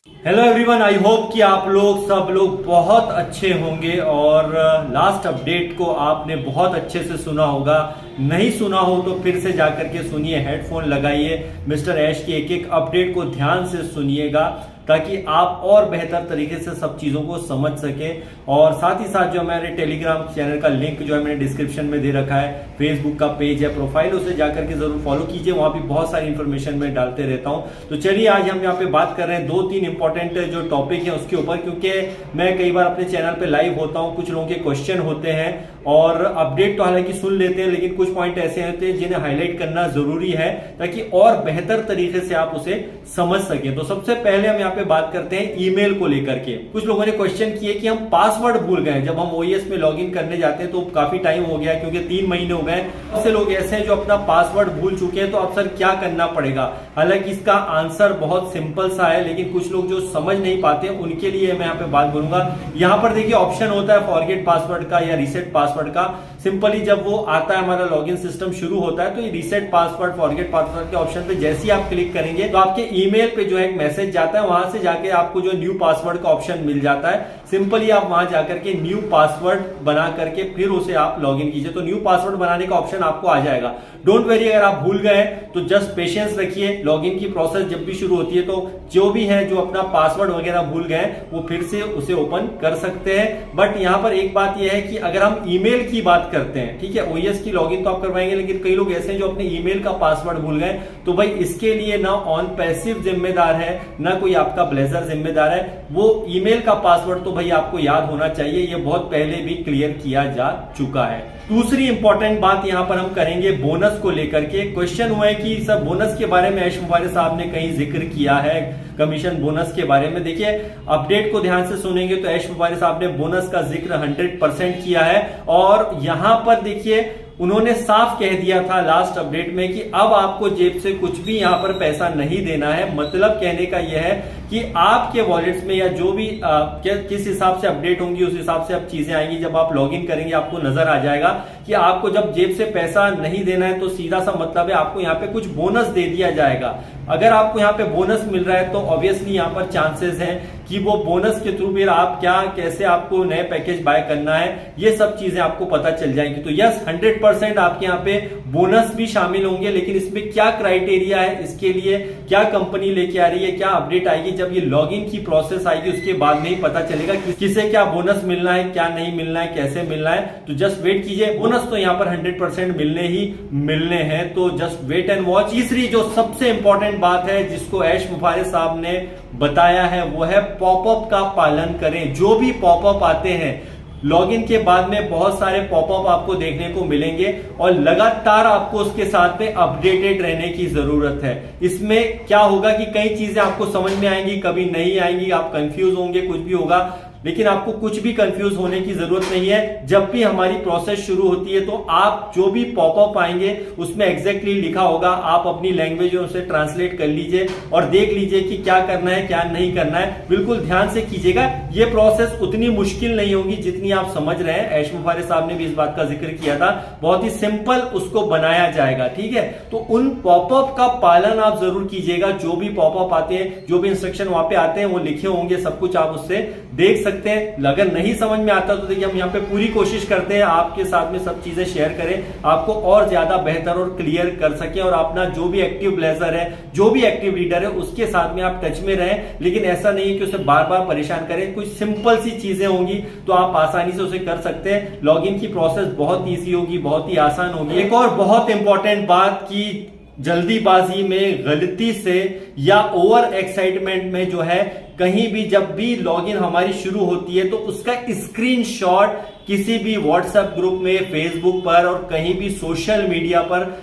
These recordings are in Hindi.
हेलो एवरीवन, आई होप कि आप लोग सब लोग बहुत अच्छे होंगे और लास्ट अपडेट को आपने बहुत अच्छे से सुना होगा। नहीं सुना हो तो फिर से जाकर के सुनिए, हेडफोन लगाइए, मिस्टर ऐश की एक एक अपडेट को ध्यान से सुनिएगा ताकि आप और बेहतर तरीके से सब चीजों को समझ सके। और साथ ही साथ जो हमारे टेलीग्राम चैनल का लिंक जो है मैंने डिस्क्रिप्शन में दे रखा है, फेसबुक का पेज है, प्रोफाइल, उसे जाकर के जरूर फॉलो कीजिए, वहां भी बहुत सारी इंफॉर्मेशन मैं डालते रहता हूं। तो चलिए आज हम यहाँ पे बात कर रहे हैं 2-3 इंपॉर्टेंट जो टॉपिक है उसके ऊपर, क्योंकि मैं कई बार अपने चैनल पे लाइव होता हूं, कुछ लोगों के क्वेश्चन होते हैं और अपडेट तो हालांकि सुन लेते हैं, लेकिन कुछ पॉइंट ऐसे होते हैं जिन्हें हाईलाइट करना जरूरी है ताकि और बेहतर तरीके से आप उसे समझ सकें। तो सबसे पहले हम यहाँ पे बात करते हैं ईमेल को लेकर के। कुछ लोगों ने क्वेश्चन किए कि हम पासवर्ड भूल गए, जब हम ओएस में लॉगिन करने जाते हैं तो काफी टाइम हो गया क्योंकि 3 महीने हो गए। बहुत से लोग ऐसे हैं जो अपना पासवर्ड भूल चुके हैं, तो अब सर क्या करना पड़ेगा? हालांकि इसका आंसर बहुत सिंपल सा है, लेकिन कुछ लोग जो समझ नहीं पाते उनके लिए मैं यहाँ पे बात करूंगा। यहाँ पर देखिए ऑप्शन होता है फॉरगेट पासवर्ड का या रीसेट पासवर्ड का। सिंपली जब वो आता है, हमारा लॉगिन सिस्टम शुरू होता है, तो ये रीसेट पासवर्ड, फॉरगेट पासवर्ड के ऑप्शन पे जैसे ही आप क्लिक करेंगे तो आपके ईमेल पे जो है एक मैसेज जाता है, वहां से जाके आपको जो न्यू पासवर्ड का ऑप्शन मिल जाता है। सिंपली आप वहां जाकर के न्यू पासवर्ड बना करके फिर उसे आप लॉगिन कीजिए, तो न्यू पासवर्ड बनाने का ऑप्शन आपको आ जाएगा। डोंट वेरी, अगर आप भूल गए तो जस्ट पेशेंस रखिए। लॉगिन की प्रोसेस जब भी शुरू होती है तो जो भी है जो अपना पासवर्ड वगैरह भूल गए वो फिर से उसे ओपन कर सकते हैं। बट यहां पर एक बात यह है कि अगर हम ईमेल की बात करते हैं, ठीक है, ओएस की लॉगिन तो आप करवाएंगे, लेकिन कई लोग ऐसे हैं जो अपने ईमेल का पासवर्ड भूल गए, तो भाई इसके लिए ना ऑन पैसिव जिम्मेदार है ना कोई आपका ब्लेजर जिम्मेदार है। वो ईमेल का पासवर्ड तो भाई आपको याद होना चाहिए, ये बहुत पहले भी क्लियर किया जा चुका है। दूसरी इंपॉर्टेंट बात यहां पर हम करेंगे बोनस को लेकर के। क्वेश्चन हुआ है कि सर बोनस के बारे में ऐश मुबारक साहब ने कहीं जिक्र किया है, कमीशन बोनस के बारे में। देखिए अपडेट को ध्यान से सुनेंगे तो ऐश मुबारक साहब ने बोनस का जिक्र 100% किया है और यहां पर देखिए उन्होंने साफ कह दिया था लास्ट अपडेट में कि अब आपको जेब से कुछ भी यहां पर पैसा नहीं देना है। मतलब कहने का यह है कि आपके वॉलेट्स में या जो भी किस हिसाब से अपडेट होंगी उस हिसाब से अब चीजें आएंगी। जब आप लॉगिन करेंगे आपको नजर आ जाएगा कि आपको जब जेब से पैसा नहीं देना है तो सीधा सा मतलब है आपको यहाँ पे कुछ बोनस दे दिया जाएगा। अगर आपको यहाँ पे बोनस मिल रहा है तो ऑब्वियसली यहाँ पर चांसेस हैं कि वो बोनस के थ्रू फिर आप क्या कैसे आपको नए पैकेज बाय करना है, ये सब चीजें आपको पता चल जाएंगी। तो यस 100% आपके यहाँ पे बोनस भी शामिल होंगे, लेकिन इसमें क्या क्राइटेरिया है, इसके लिए क्या कंपनी लेके आ रही है, क्या अपडेट आएगी, जब ये लॉगिन की प्रोसेस आएगी उसके बाद में ही पता चलेगा कि किसे क्या बोनस मिलना है, क्या नहीं मिलना है, कैसे मिलना है। तो जस्ट वेट कीजिए, बोनस तो यहाँ पर 100% मिलने ही मिलने हैं, तो जस्ट वेट एंड वॉच। तीसरी जो सबसे इंपॉर्टेंट बात है जिसको ऐश मुबारक साहब ने बताया है वो है पॉपअप का पालन करें। जो भी पॉपअप आते हैं लॉगिन के बाद में बहुत सारे पॉपअप आपको देखने को मिलेंगे और लगातार आपको उसके साथ में अपडेटेड रहने की जरूरत है। इसमें क्या होगा कि कई चीजें आपको समझ में आएंगी, कभी नहीं आएंगी, आप कंफ्यूज होंगे, कुछ भी होगा, लेकिन आपको कुछ भी कंफ्यूज होने की जरूरत नहीं है। जब भी हमारी प्रोसेस शुरू होती है तो आप जो भी पॉपअप आएंगे उसमें एग्जैक्टली लिखा होगा, आप अपनी लैंग्वेज में उसे ट्रांसलेट कर लीजिए और देख लीजिए कि क्या करना है क्या नहीं करना है। बिल्कुल ध्यान से कीजिएगा, ये प्रोसेस उतनी मुश्किल नहीं होगी जितनी आप समझ रहे हैं। ऐश मुबारक साहब ने भी इस बात का जिक्र किया था, बहुत ही सिंपल उसको बनाया जाएगा, ठीक है। तो उन पॉपअप का पालन आप जरूर कीजिएगा। जो भी पॉपअप आते हैं, जो भी इंस्ट्रक्शन वहां पे आते हैं वो लिखे होंगे, सब कुछ आप उससे देख सकते हैं। अगर नहीं समझ में आता तो देखिए हम यहाँ पे पूरी कोशिश करते हैं आपके साथ में सब चीजें शेयर करें, आपको और ज्यादा बेहतर और क्लियर कर सके और अपना जो भी एक्टिव ब्लेजर है, जो भी एक्टिव रीडर है, उसके साथ में आप टच में रहें। लेकिन ऐसा नहीं है कि उसे बार बार परेशान करें, कुछ सिंपल सी चीजें होंगी तो आप आसानी से उसे कर सकते हैं। लॉगिन की प्रोसेस बहुत ईजी होगी, बहुत ही आसान होगी। एक और बहुत इंपॉर्टेंट बात की जल्दीबाजी में, गलती से या ओवर एक्साइटमेंट में जो है कहीं भी जब भी लॉगिन हमारी शुरू होती है तो उसका स्क्रीनशॉट किसी भी व्हाट्सएप ग्रुप में, फेसबुक पर और कहीं भी सोशल मीडिया पर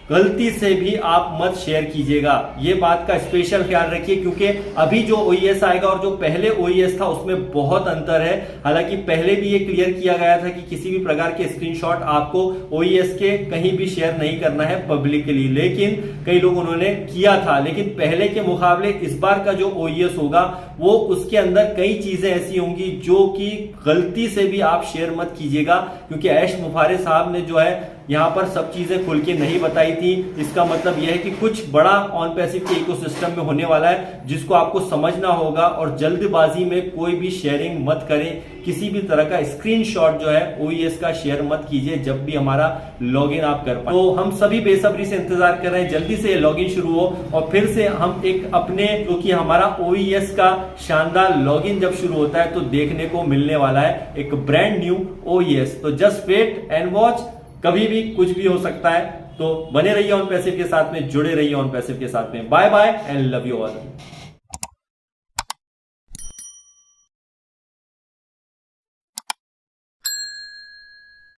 गलती से भी आप मत शेयर कीजिएगा। ये बात का स्पेशल ख्याल रखिए क्योंकि अभी जो ओईएस आएगा और जो पहले ओईएस था उसमें बहुत अंतर है। हालांकि पहले भी ये क्लियर किया गया था कि किसी भी प्रकार के स्क्रीनशॉट आपको ओईएस के कहीं भी शेयर नहीं करना है पब्लिकली, लेकिन कई लोग उन्होंने किया था। लेकिन पहले के मुकाबले इस बार का जो ओईएस होगा वो उसके अंदर कई चीजें ऐसी होंगी जो कि गलती से भी आप शेयर मत कीजिएगा, क्योंकि ऐश मुबारक साहब ने जो है यहाँ पर सब चीजें खुल के नहीं बताई थी। इसका मतलब यह है कि कुछ बड़ा ऑन पैसिव के इकोसिस्टम में होने वाला है जिसको आपको समझना होगा, और जल्दबाजी में कोई भी शेयरिंग मत करें। किसी भी तरह का स्क्रीनशॉट जो है OES का शेयर मत कीजिए जब भी हमारा लॉगिन आप कर पाए। तो हम सभी बेसब्री से इंतजार कर रहे हैं जल्दी से लॉगिन शुरू हो और फिर से हम एक अपने जो कि हमारा OES का शानदार लॉगिन जब शुरू होता है तो देखने को मिलने वाला है एक ब्रांड न्यू OES। तो जस्ट वेट एंड वॉच, कभी भी कुछ भी हो सकता है। तो बने रहिए ऑन पैसिव के साथ में, जुड़े रहिए ऑन पैसिव के साथ में। Bye bye and love you all.